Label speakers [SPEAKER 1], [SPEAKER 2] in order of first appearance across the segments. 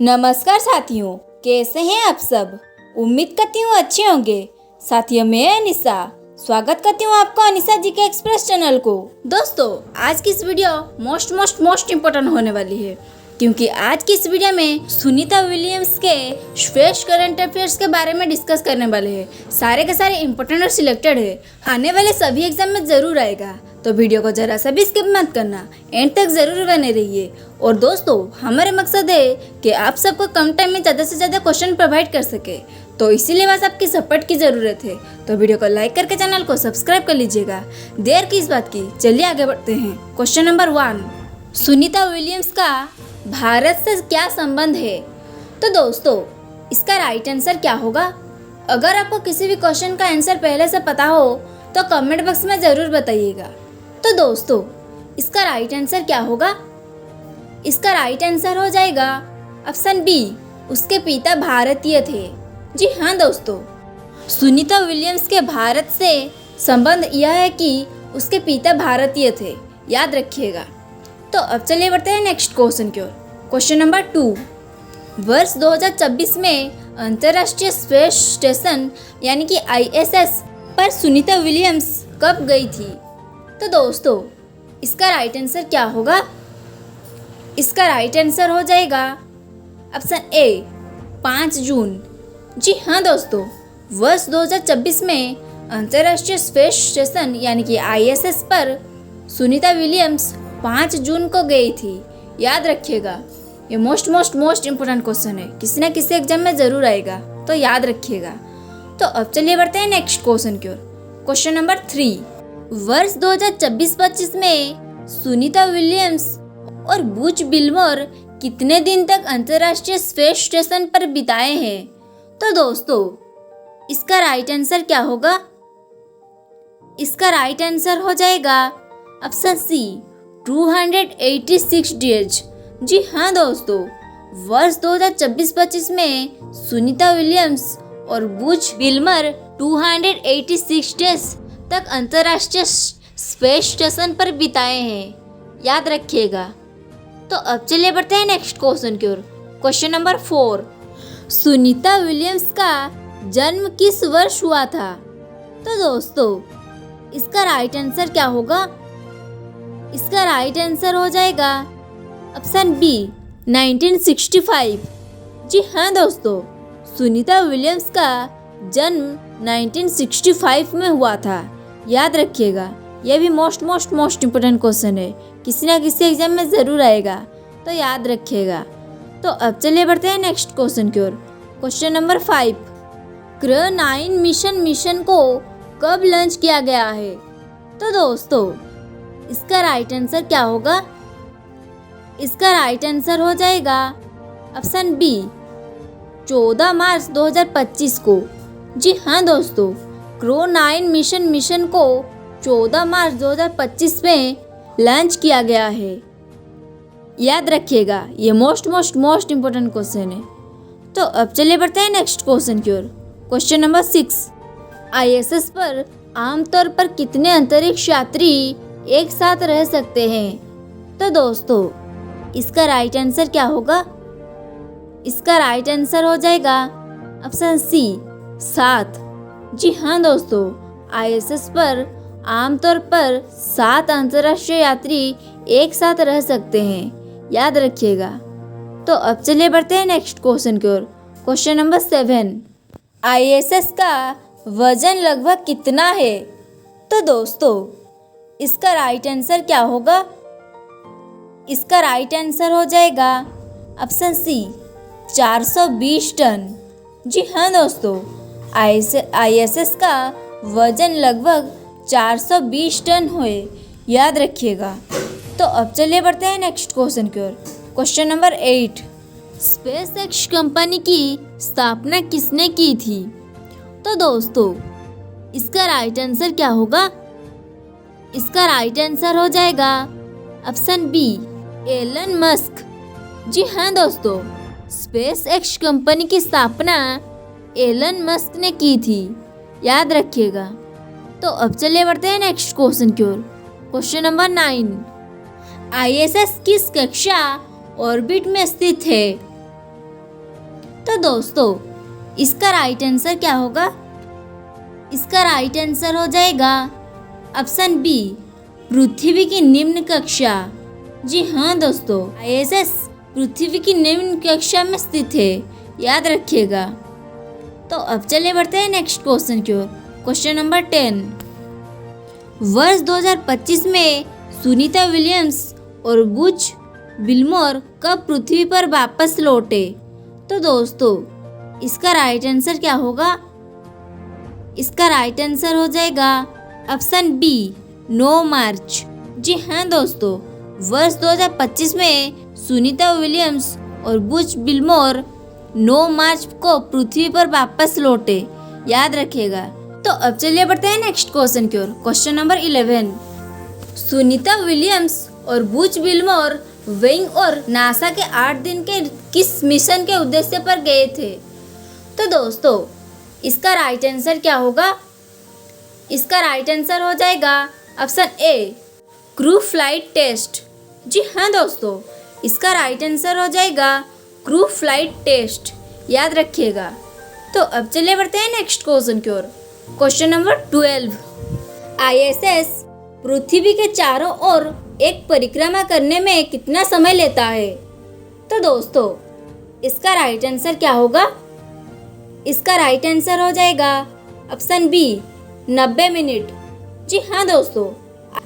[SPEAKER 1] नमस्कार साथियों, कैसे हैं आप सब। उम्मीद करती हूँ अच्छे होंगे। साथियों, मैं अनिशा स्वागत करती हूँ आपको अनिशा जी के एक्सप्रेस चैनल को। दोस्तों, आज की इस वीडियो मोस्ट इम्पोर्टेंट होने वाली है, क्योंकि आज की इस वीडियो में सुनीता विलियम्स के फ्रेश करंट अफेयर्स के बारे में डिस्कस करने वाले हैं। सारे के सारे इम्पोर्टेंट और सिलेक्टेड है, आने वाले सभी एग्जाम में जरूर आएगा, तो वीडियो को जरा सा भी स्किप मत करना, एंड तक जरूर बने रहिए। और दोस्तों, हमारे मकसद है कि आप सबको कम टाइम में ज़्यादा से ज़्यादा क्वेश्चन प्रोवाइड कर सके, तो इसीलिए बस आपकी सपोर्ट की ज़रूरत है। तो वीडियो को लाइक करके चैनल को सब्सक्राइब कर लीजिएगा। देर की इस बात की, चलिए आगे बढ़ते हैं। क्वेश्चन नंबर 1, सुनीता विलियम्स का भारत से क्या संबंध है। तो दोस्तों, इसका राइट आंसर क्या होगा। अगर आपको किसी भी क्वेश्चन का आंसर पहले से पता हो तो कमेंट बॉक्स में ज़रूर बताइएगा। तो दोस्तों, इसका राइट आंसर क्या होगा। इसका राइट आंसर हो जाएगा ऑप्शन बी, उसके पिता भारतीय थे। जी हाँ दोस्तों, सुनीता विलियम्स के भारत से संबंध यह है कि उसके पिता भारतीय थे, याद रखिएगा। तो अब चलिए बढ़ते हैं नेक्स्ट क्वेश्चन की ओर। क्वेश्चन नंबर 2, वर्ष 2026 में अंतर्राष्ट्रीय स्पेस स्टेशन यानी कि ISS पर सुनीता विलियम्स कब गई थी। तो दोस्तों, इसका राइट आंसर क्या होगा। इसका राइट आंसर हो जाएगा ऑप्शन ए, 5 जून। जी हाँ दोस्तों, वर्ष 2026 में अंतर्राष्ट्रीय स्पेस स्टेशन यानी कि ISS पर सुनीता विलियम्स 5 जून को गई थी, याद रखिएगा। ये मोस्ट इम्पोर्टेंट क्वेश्चन है, किसी ना किसी एग्जाम में ज़रूर आएगा, तो याद रखिएगा। तो अब चलिए बढ़ते हैं नेक्स्ट क्वेश्चन की ओर। क्वेश्चन नंबर 3, वर्ष 2024-25 में सुनीता विलियम्स और बुच विल्मर कितने दिन तक अंतर्राष्ट्रीय स्पेस स्टेशन पर बिताए हैं। तो दोस्तों, इसका राइट आंसर क्या होगा। इसका राइट आंसर हो जाएगा ऑप्शन सी, 286 डेज। जी हाँ दोस्तों, वर्ष 2024-25 में सुनीता विलियम्स और बुच विल्मर 286 डेज तक अंतर्राष्ट्रीय स्पेस स्टेशन पर बिताए हैं, याद रखिएगा। तो अब चलिए बढ़ते हैं नेक्स्ट क्वेश्चन की ओर। क्वेश्चन नंबर 4, सुनीता विलियम्स का जन्म किस वर्ष हुआ था। तो दोस्तों, इसका राइट आंसर क्या होगा। इसका राइट आंसर हो जाएगा ऑप्शन बी, 1965। जी हाँ दोस्तों, सुनीता विलियम्स का जन्म 1965 में हुआ था, याद रखिएगा। यह भी मोस्ट इम्पोर्टेंट क्वेश्चन है, किसी ना किसी एग्जाम में ज़रूर आएगा, तो याद रखिएगा। तो अब चलिए बढ़ते हैं नेक्स्ट क्वेश्चन की ओर। क्वेश्चन नंबर 5, CRO-9 मिशन को कब लॉन्च किया गया है। तो दोस्तों, इसका राइट आंसर क्या होगा। इसका राइट आंसर हो जाएगा ऑप्शन बी, 14 मार्च 2025 को। जी हाँ दोस्तों, CRO-9 मिशन को 14 मार्च 2025 में लॉन्च किया गया है, याद रखिएगा। ये मोस्ट इम्पोर्टेंट क्वेश्चन है। तो अब चलिए बढ़ते हैं नेक्स्ट क्वेश्चन की ओर। क्वेश्चन नंबर 6, ISS पर आमतौर पर कितने अंतरिक्ष यात्री एक साथ रह सकते हैं। तो दोस्तों, इसका राइट आंसर क्या होगा। इसका राइट आंसर हो जाएगा ऑप्शन सी, 7। जी हाँ दोस्तों, ISS पर आमतौर पर 7 अंतर्राष्ट्रीय यात्री एक साथ रह सकते हैं, याद रखिएगा। तो अब चलिए बढ़ते हैं नेक्स्ट क्वेश्चन की ओर। क्वेश्चन नंबर 7, ISS का वजन लगभग कितना है। तो दोस्तों, इसका राइट आंसर क्या होगा। इसका राइट आंसर हो जाएगा ऑप्शन सी, 420 टन। जी हाँ दोस्तों, ISS का वजन लगभग 420 टन हुए, याद रखिएगा। तो अब चलिए बढ़ते हैं नेक्स्ट क्वेश्चन की ओर। क्वेश्चन नंबर 8, SpaceX कंपनी की स्थापना किसने की थी। तो दोस्तों, इसका राइट आंसर क्या होगा। इसका राइट आंसर हो जाएगा ऑप्शन बी, एलन मस्क। जी हाँ दोस्तों, SpaceX कंपनी की स्थापना एलन मस्क ने की थी, याद रखिएगा। तो अब चलिए बढ़ते हैं नेक्स्ट क्वेश्चन की ओर। क्वेश्चन नंबर 9, ISS किस कक्षा ऑर्बिट में स्थित है। तो दोस्तों इसका राइट आंसर क्या होगा? इसका राइट आंसर हो जाएगा ऑप्शन बी, पृथ्वी की निम्न कक्षा। जी हाँ दोस्तों, आईएसएस पृथ्वी की निम्न कक्षा में स्थित है, याद रखिएगा। तो अब चलिए बढ़ते हैं नेक्स्ट क्वेश्चन की ओर। क्वेश्चन नंबर 10, वर्ष 2025 में सुनीता विलियम्स और बुच विल्मोर कब पृथ्वी पर वापस लौटे? तो दोस्तों इसका राइट आंसर क्या होगा? इसका राइट आंसर हो जाएगा ऑप्शन बी, 9 मार्च। जी हाँ दोस्तों, वर्ष 2025 में सुनीता विलियम्स और बुच विल्मोर 9 मार्च को पृथ्वी पर वापस लौटे, याद रखिएगा। तो अब चलिए बढ़ते हैं नेक्स्ट क्वेश्चन की ओर। क्वेश्चन नंबर 11, सुनीता विलियम्स और बुच विल्मोर वेइंग और नासा के 8 दिन के किस मिशन के उद्देश्य पर गए थे? तो दोस्तों इसका राइट आंसर क्या होगा? इसका राइट आंसर हो जाएगा option A, crew flight test. जी हाँ दोस्तों, इसका राइट आंसर हो जाएगा क्रू फ्लाइट टेस्ट, याद रखिएगा। तो अब चलिए बढ़ते हैं नेक्स्ट क्वेश्चन की ओर। क्वेश्चन नंबर 12, आईएसएस पृथ्वी के चारों ओर एक परिक्रमा करने में कितना समय लेता है? तो दोस्तों इसका राइट आंसर क्या होगा? इसका राइट आंसर हो जाएगा ऑप्शन बी, 90 मिनट। जी हाँ दोस्तों,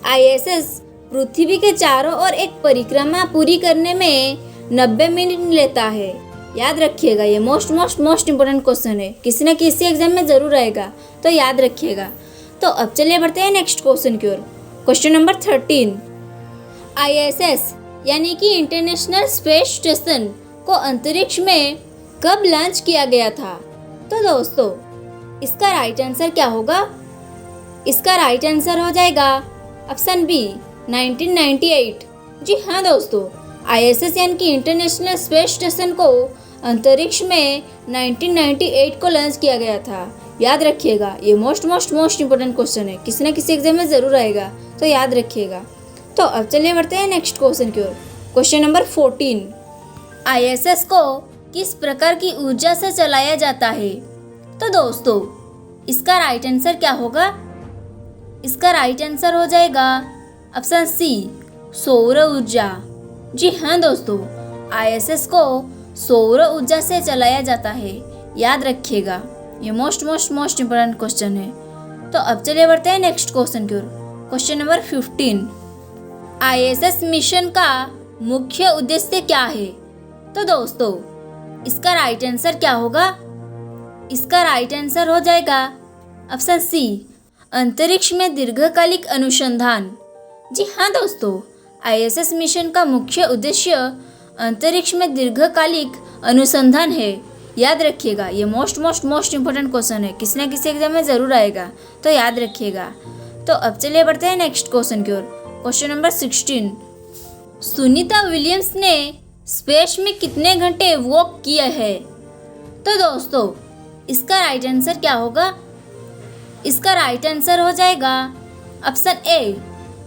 [SPEAKER 1] आईएसएस पृथ्वी के चारों ओर एक परिक्रमा पूरी करने में 90 मिनट लेता है, याद रखिएगा। ये मोस्ट इम्पोर्टेंट क्वेश्चन है, किसी न किसी एग्जाम में जरूर आएगा, तो याद रखिएगा। तो अब चलिए बढ़ते हैं नेक्स्ट क्वेश्चन की ओर। क्वेश्चन नंबर 13, आईएसएस यानी कि इंटरनेशनल स्पेस स्टेशन को अंतरिक्ष में कब लॉन्च किया गया था? तो दोस्तों इसका राइट आंसर क्या होगा? इसका राइट आंसर हो जाएगा ऑप्शन बी, 1998। जी हाँ दोस्तों, आईएसएस यानी कि इंटरनेशनल स्पेस स्टेशन को अंतरिक्ष में 1998 को लॉन्च किया गया था, याद रखिएगा। ये मोस्ट इम्पोर्टेंट क्वेश्चन है, किसी न किसी एग्जाम में जरूर आएगा, तो याद रखिएगा। तो अब चलिए बढ़ते हैं नेक्स्ट क्वेश्चन की ओर। क्वेश्चन नंबर 14, आईएसएस को किस प्रकार की ऊर्जा से चलाया जाता है? तो दोस्तों इसका राइट आंसर क्या होगा? इसका राइट आंसर हो जाएगा ऑप्शन सी, सौर ऊर्जा। जी हाँ दोस्तों, आईएसएस को सौर ऊर्जा से चलाया जाता है, याद रखिएगा। ये मोस्ट इम्पोर्टेंट क्वेश्चन है। तो अब चलिए बढ़ते हैं नेक्स्ट क्वेश्चन की ओर। क्वेश्चन नंबर 15, आईएसएस मिशन का मुख्य उद्देश्य क्या है? तो दोस्तों इसका राइट आंसर क्या होगा? इसका राइट आंसर हो जाएगा ऑप्शन सी, अंतरिक्ष में दीर्घकालिक अनुसंधान। जी हाँ दोस्तों, आईएसएस मिशन का मुख्य उद्देश्य अंतरिक्ष में दीर्घकालिक अनुसंधान है, याद रखिएगा। ये मोस्ट इम्पोर्टेंट क्वेश्चन है, किसी न किसी एग्जाम में जरूर आएगा, तो याद रखिएगा। तो अब चलिए बढ़ते हैं नेक्स्ट क्वेश्चन की ओर। क्वेश्चन नंबर 16, सुनीता विलियम्स ने स्पेस में कितने घंटे वॉक किया है? तो दोस्तों इसका राइट आंसर क्या होगा? इसका राइट आंसर हो जाएगा ऑप्शन ए,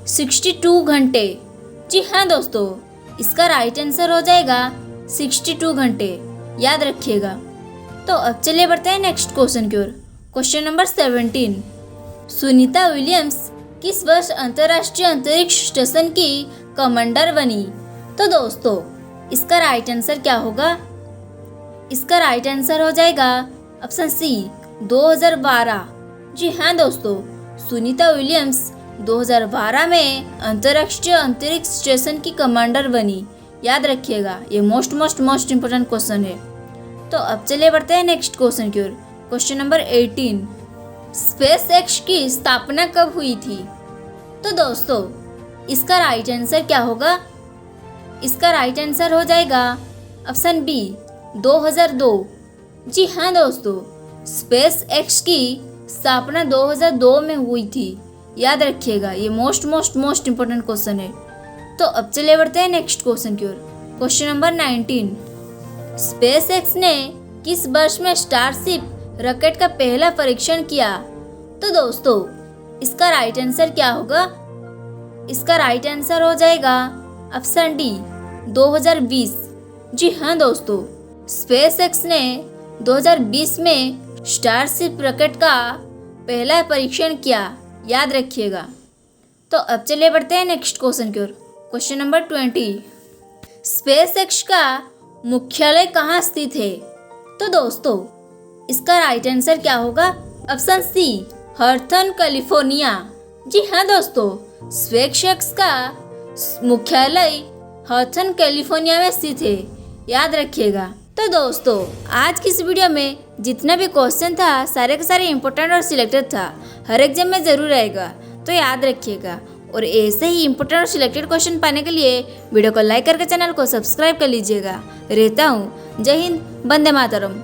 [SPEAKER 1] 62 घंटे। जी हाँ दोस्तों, इसका राइट आंसर हो जाएगा 62 घंटे, याद रखिएगा। तो अब चलिए बढ़ते हैं नेक्स्ट क्वेश्चन की ओर। क्वेश्चन नंबर 17, सुनीता विलियम्स किस वर्ष अंतर्राष्ट्रीय अंतरिक्ष स्टेशन की कमांडर बनी? तो दोस्तों इसका राइट आंसर क्या होगा? इसका राइट आंसर हो जाएगा ऑप्शन सी, 2012। जी हाँ दोस्तों, सुनीता विलियम्स 2012 में अंतर्राष्ट्रीय अंतरिक्ष स्टेशन की कमांडर बनी, याद रखिएगा। ये मोस्ट इम्पोर्टेंट क्वेश्चन है। तो अब चलिए बढ़ते हैं नेक्स्ट क्वेश्चन की ओर। क्वेश्चन नंबर 18, स्पेस एक्स की स्थापना कब हुई थी? तो दोस्तों इसका राइट आंसर क्या होगा? इसका राइट आंसर हो जाएगा ऑप्शन बी, 2002। जी हाँ दोस्तों, स्पेस एक्स की स्थापना 2002 में हुई थी, याद रखिएगा। ये मोस्ट इम्पोर्टेंट क्वेश्चन है। तो अब चलिए बढ़ते हैं नेक्स्ट क्वेश्चन की ओर। क्वेश्चन नंबर 19, स्पेस एक्स ने किस वर्ष में स्टारशिप रॉकेट का पहला परीक्षण किया? तो दोस्तों इसका राइट आंसर क्या होगा? इसका राइट आंसर हो जाएगा ऑप्शन डी, 2020। जी हाँ दोस्तों, स्पेसएक्स ने 2020 में स्टारशिप रॉकेट का पहला परीक्षण किया, याद रखिएगा। तो अब चलिए बढ़ते हैं नेक्स्ट क्वेश्चन की ओर। क्वेश्चन नंबर 20, स्पेसएक्स का मुख्यालय कहाँ स्थित है? तो दोस्तों इसका राइट आंसर क्या होगा? Option C, हर्थन California. जी हाँ दोस्तों, स्पेसएक्स का मुख्यालय हर्थन कैलिफोर्निया में स्थित है, याद रखिएगा। तो दोस्तों आज की इस वीडियो में जितना भी क्वेश्चन था सारे के सारे इंपॉर्टेंट और सिलेक्टेड था, हर एग्जाम में ज़रूर आएगा, तो याद रखिएगा। और ऐसे ही इंपॉर्टेंट और सिलेक्टेड क्वेश्चन पाने के लिए वीडियो को लाइक करके चैनल को सब्सक्राइब कर लीजिएगा। रहता हूँ, जय हिंद, वंदे मातरम।